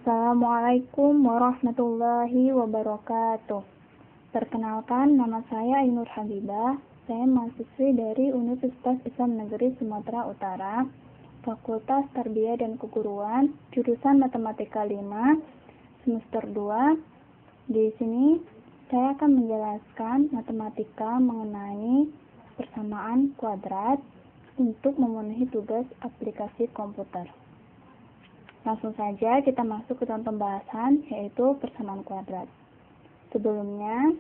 Assalamualaikum warahmatullahi wabarakatuh. Perkenalkan, nama saya Ainur Habibah. Saya mahasiswi dari Universitas Islam Negeri Sumatera Utara, Fakultas Tarbiyah dan Keguruan, jurusan Matematika 5, semester 2. Di sini saya akan menjelaskan matematika mengenai persamaan kuadrat untuk memenuhi tugas aplikasi komputer. Langsung saja kita masuk ke dalam pembahasan, yaitu persamaan kuadrat. Sebelumnya,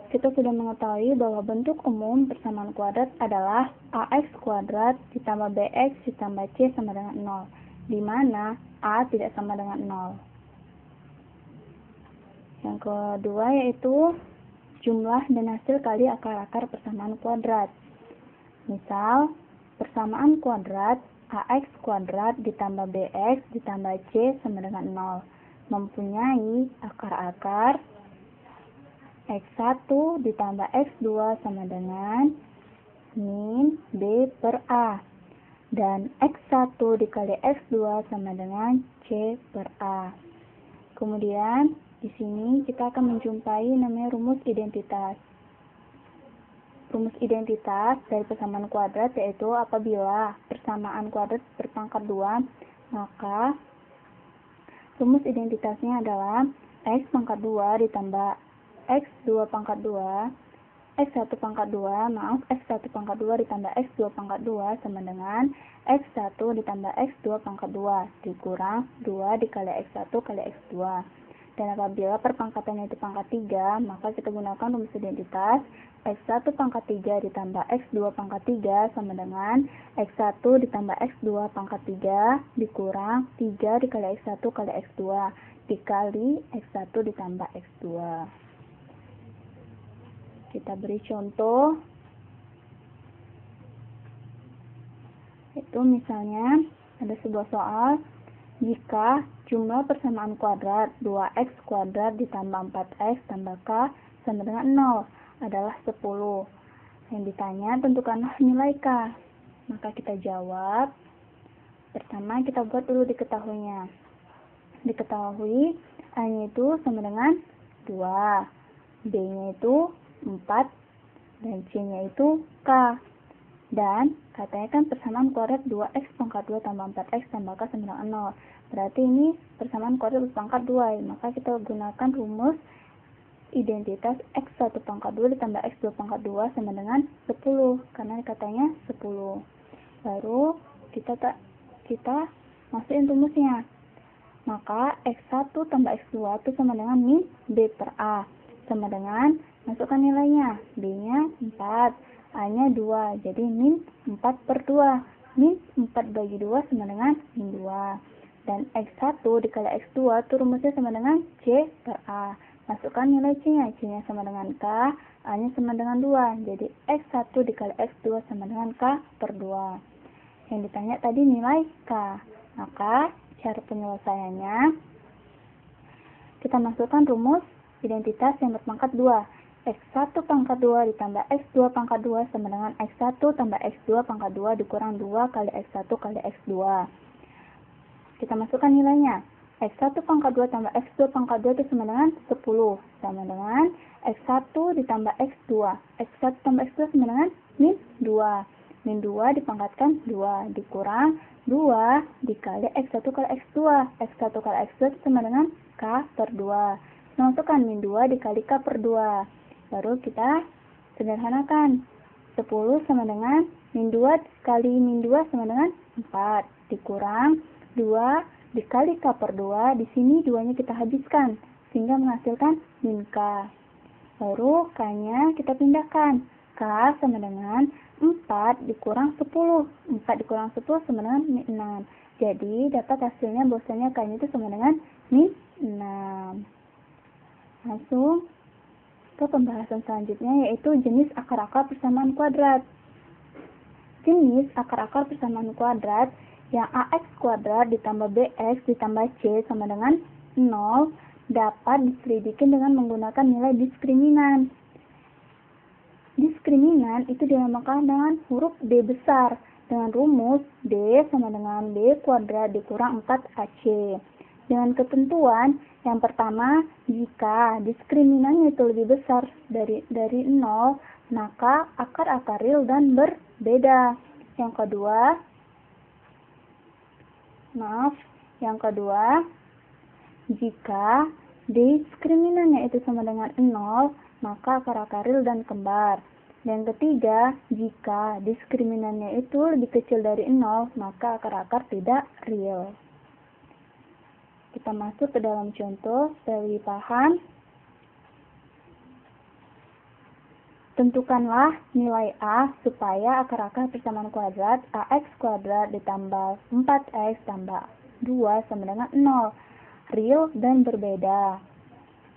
kita sudah mengetahui bahwa bentuk umum persamaan kuadrat adalah ax kuadrat ditambah bx ditambah c sama dengan 0, di mana a tidak sama dengan 0. Yang kedua yaitu jumlah dan hasil kali akar-akar persamaan kuadrat. Misal, persamaan kuadrat ax kuadrat ditambah bx ditambah c sama dengan 0 mempunyai akar-akar x1 ditambah x2 sama dengan min b per a, dan x1 dikali x2 sama dengan c per a. Kemudian di sini kita akan menjumpai namanya rumus identitas. Rumus identitas dari persamaan kuadrat yaitu apabila persamaan kuadrat berpangkat 2, maka rumus identitasnya adalah x pangkat 2 ditambah x2 pangkat 2, x1 pangkat 2, x1 pangkat 2 ditambah x2 pangkat 2 sama dengan x1 ditambah x2 pangkat 2 dikurang 2 dikali x1 kali x2. Dan apabila perpangkatannya itu pangkat 3, maka kita gunakan rumus identitas x1 pangkat 3 ditambah x2 pangkat 3 sama dengan x1 ditambah x2 pangkat 3 dikurang 3 dikali x1 kali x2 dikali x1 ditambah x2. Kita beri contoh. Itu misalnya ada sebuah soal, jika jumlah persamaan kuadrat 2x kuadrat ditambah 4x tambah k sama dengan 0 adalah 10. Yang ditanya, tentukanlah nilai k. Maka kita jawab. Pertama kita buat dulu diketahuinya. Diketahui a-nya itu sama dengan 2, b-nya itu 4, dan c-nya itu k. Dan katanya kan persamaan kuadrat 2x pangkat 2 tambah 4x tambah k sama dengan 0. Berarti ini persamaan kuadrat berpangkat 2. Maka kita gunakan rumus identitas x1 pangkat 2 ditambah x2 pangkat 2 sama dengan 10. Karena katanya 10. Baru kita masukin rumusnya. Maka x1 tambah x2 itu sama dengan min b per a. Sama dengan, masukkan nilainya. B-nya 4. A-nya 2, jadi min 4 per 2. Min 4 bagi 2 sama dengan min 2. Dan x1 dikali x2 itu rumusnya sama dengan c per a. Masukkan nilai c-nya. C-nya sama dengan k, a-nya sama dengan 2. Jadi x1 dikali x2 sama dengan k per 2. Yang ditanya tadi nilai k. Maka cara penyelesaiannya, kita masukkan rumus identitas yang berpangkat 2. x1 pangkat 2 ditambah x2 pangkat 2 sama dengan x1 tambah x2 pangkat 2 dikurang 2 kali x1 kali x2. Kita masukkan nilainya. x1 pangkat 2 tambah x2 pangkat 2 itu sama dengan 10. Sama dengan x1 ditambah x2. x1 tambah x2 sama dengan min 2. Min 2 dipangkatkan 2 dikurang 2 dikali x1 kali x2. x1 kali x2 itu sama dengan k per 2. Masukkan min 2 dikali k per 2. Baru kita sederhanakan. 10 sama dengan min 2 kali min 2 sama dengan 4. Dikurang 2 dikali k per 2. Di sini 2-nya kita habiskan. Sehingga menghasilkan min k. Baru k-nya kita pindahkan. K sama dengan 4 dikurang 10. 4 dikurang 10 sama dengan min 6. Jadi, dapat hasilnya bahwasanya K-nya itu sama dengan min 6. Langsung ke pembahasan selanjutnya, yaitu jenis akar-akar persamaan kuadrat. Jenis akar-akar persamaan kuadrat yang AX kuadrat ditambah BX ditambah C sama dengan 0 dapat diselidiki dengan menggunakan nilai diskriminan. Diskriminan itu dinamakan dengan huruf D besar dengan rumus D sama dengan B kuadrat dikurang 4AC. Dengan ketentuan yang pertama, jika diskriminannya itu lebih besar dari 0, maka akar-akar real dan berbeda. Yang kedua, jika diskriminan itu sama dengan 0, maka akar-akar real dan kembar. Yang ketiga, jika diskriminannya itu lebih kecil dari 0, maka akar-akar tidak real. Kita masuk ke dalam contoh supaya lebih paham. Tentukanlah nilai A supaya akar-akar persamaan kuadrat AX kuadrat ditambah 4X tambah 2 sama dengan 0. Real dan berbeda.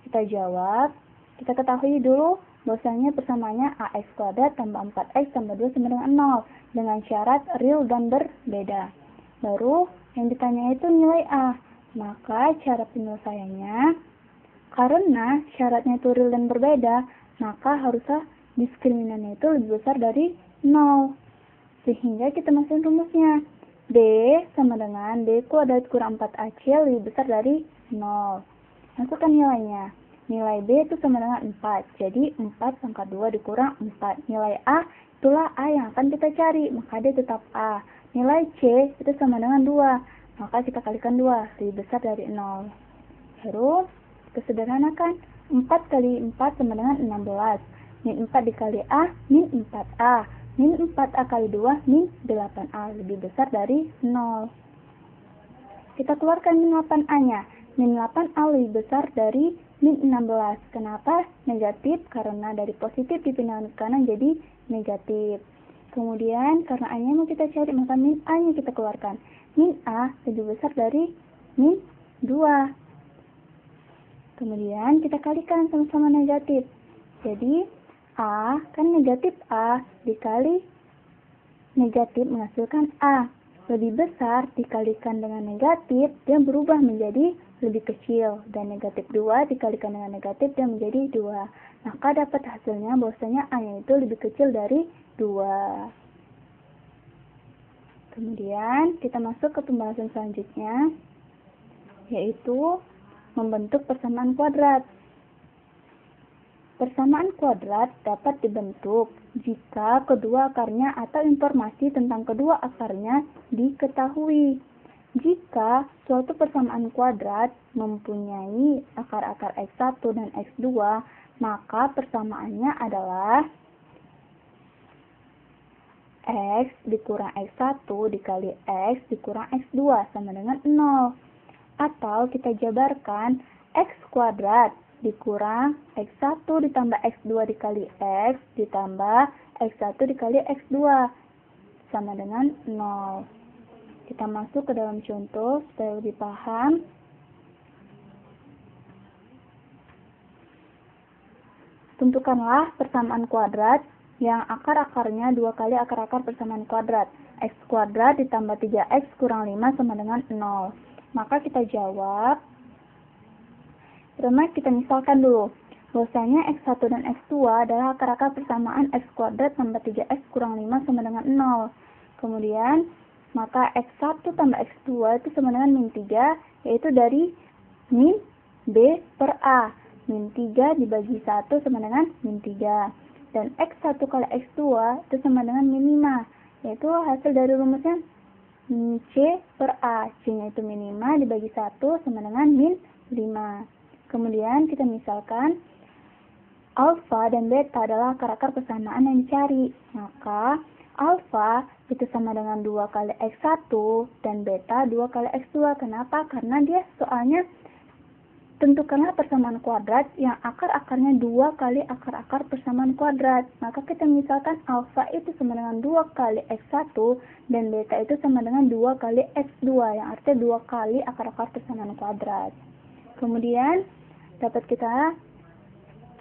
Kita jawab. Kita ketahui dulu bahwasanya persamaannya AX kuadrat tambah 4X tambah 2 sama dengan 0. Dengan syarat real dan berbeda. Baru yang ditanya itu nilai A. Maka cara penyelesaiannya, karena syaratnya itu real dan berbeda, maka harusnya diskriminannya itu lebih besar dari 0. Sehingga kita masukin rumusnya. D sama dengan D kuadrat kurang 4AC lebih besar dari 0. Masukkan nilainya. Nilai B itu sama dengan 4. Jadi 4 pangkat 2 dikurang 4. Nilai A itulah A yang akan kita cari. Maka dia tetap A. Nilai C itu sama dengan 2. Maka kita kalikan 2. Lebih besar dari 0. Terus kita sederhanakan. 4 kali 4 sama dengan 16. Min 4 dikali A, min 4A. Min 4A kali 2, min 8A. Lebih besar dari 0. Kita keluarkan min 8A-nya. Min 8A lebih besar dari min 16. Kenapa? Negatif, karena dari positif dipindahkan ke kanan jadi negatif. Kemudian, karena A-nya mau kita cari, maka min A-nya kita keluarkan. Min A lebih besar dari min 2. Kemudian, kita kalikan sama-sama negatif. Jadi, A kan negatif A dikali negatif menghasilkan A. Lebih besar dikalikan dengan negatif, dia berubah menjadi lebih kecil. Dan negatif 2 dikalikan dengan negatif, dia menjadi 2. Maka dapat hasilnya bahwasanya A-nya itu lebih kecil dari 2. Kemudian kita masuk ke pembahasan selanjutnya, yaitu membentuk persamaan kuadrat. Persamaan kuadrat dapat dibentuk jika kedua akarnya atau informasi tentang kedua akarnya diketahui. Jika suatu persamaan kuadrat mempunyai akar-akar X1 dan X2, maka persamaannya adalah X dikurang X1 dikali X dikurang X2 sama dengan 0. Atau kita jabarkan X kuadrat dikurang X1 ditambah X2 dikali X ditambah X1 dikali X2 sama dengan 0. Kita masuk ke dalam contoh supaya lebih paham. Tentukanlah persamaan kuadrat yang akar-akarnya 2 kali akar-akar persamaan kuadrat. X kuadrat ditambah 3X kurang 5 sama dengan 0. Maka kita jawab. Pertama kita misalkan dulu, bahwasanya X1 dan X2 adalah akar-akar persamaan X kuadrat tambah 3X kurang 5 sama dengan 0. Kemudian, maka X1 tambah X2 itu sama dengan min 3, yaitu dari min B per A. Min 3 dibagi 1 sama dengan min 3. Dan X1 kali X2 itu sama dengan min 5, yaitu hasil dari rumusnya C per A. C-nya itu min 5 dibagi 1 sama dengan min 5. Kemudian kita misalkan alfa dan beta adalah akar-akar persamaan yang dicari. Maka alfa itu sama dengan 2 kali X1 dan beta 2 kali X2. Kenapa? Karena dia soalnya tentukanlah persamaan kuadrat yang akar-akarnya 2 kali akar-akar persamaan kuadrat. Maka kita misalkan alfa itu sama dengan 2 kali X1 dan beta itu sama dengan 2 kali X2, yang artinya 2 kali akar-akar persamaan kuadrat. Kemudian dapat kita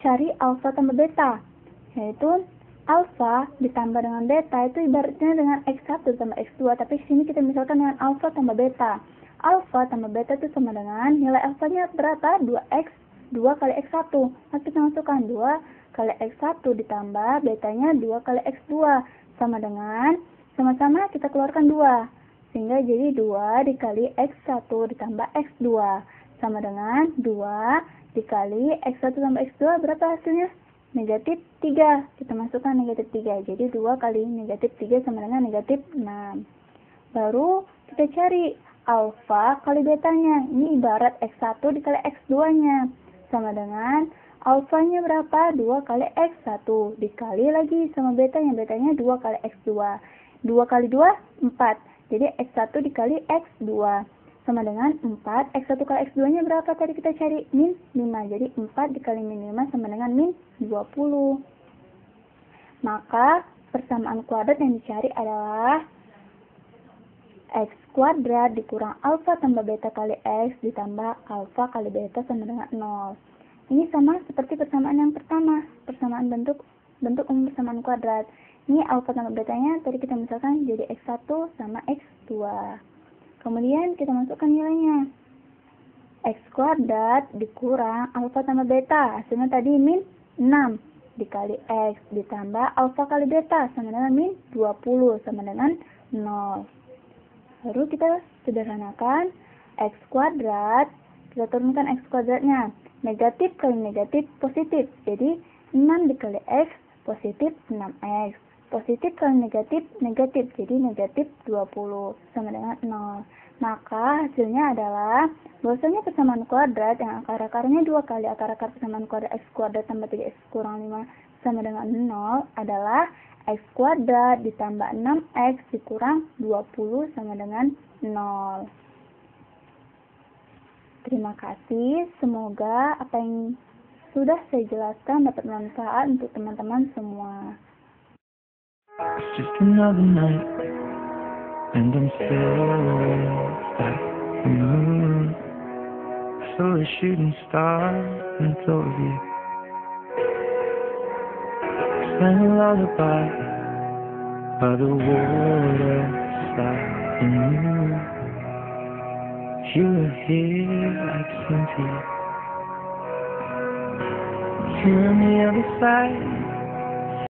cari alfa tambah beta, yaitu alfa ditambah dengan beta itu ibaratnya dengan X1 tambah X2, tapi sini kita misalkan dengan alfa tambah beta. Alfa tambah beta itu sama dengan nilai alfanya berapa? 2x, 2 kali x1. Nah, kita masukkan 2 kali x1 ditambah betanya 2 kali x2 sama dengan, sama-sama kita keluarkan 2. Sehingga jadi 2 dikali x1 ditambah x2 sama dengan 2 dikali x1 tambah x2 berapa hasilnya? Negatif 3. Kita masukkan negatif 3. Jadi 2 kali negatif 3 sama dengan negatif 6. Baru kita cari alfa kali betanya. Ini ibarat X1 dikali X2-nya. Sama dengan alfanya berapa? 2 kali X1. Dikali lagi sama betanya. Betanya 2 kali X2. 2 kali 2, 4. Jadi X1 dikali X2. Sama dengan 4. X1 kali X2-nya berapa tadi kita cari? Min 5. Jadi 4 dikali min 5 sama dengan min 20. Maka persamaan kuadrat yang dicari adalah X kuadrat dikurang alfa tambah beta kali X ditambah alfa kali beta sama dengan 0. Ini sama seperti persamaan yang pertama, persamaan bentuk umum persamaan kuadrat. Ini alfa tambah betanya tadi kita misalkan jadi X1 sama X2. Kemudian kita masukkan nilainya. X kuadrat dikurang alfa tambah beta, hasilnya tadi min 6 dikali X ditambah alfa kali beta sama dengan min 20 sama dengan 0. Baru kita sederhanakan X kuadrat, kita turunkan X kuadratnya. Negatif kali negatif positif. Jadi 6 dikali X positif 6X. Positif kali negatif negatif. Jadi negatif 20 sama dengan 0. Maka hasilnya adalah bahwasanya persamaan kuadrat yang akar-akarnya 2 kali akar-akar persamaan kuadrat X kuadrat tambah 3X kurang 5 sama dengan 0 adalah X kuadrat ditambah 6X dikurang 20 sama dengan 0. Terima kasih. Semoga apa yang sudah saya jelaskan dapat bermanfaat untuk teman-teman semua. It's just another night and I'm still back in the moon. I saw a shooting star and thought of you. Sang a lullaby by the waterside and you were here like Cynthia. You're on the other side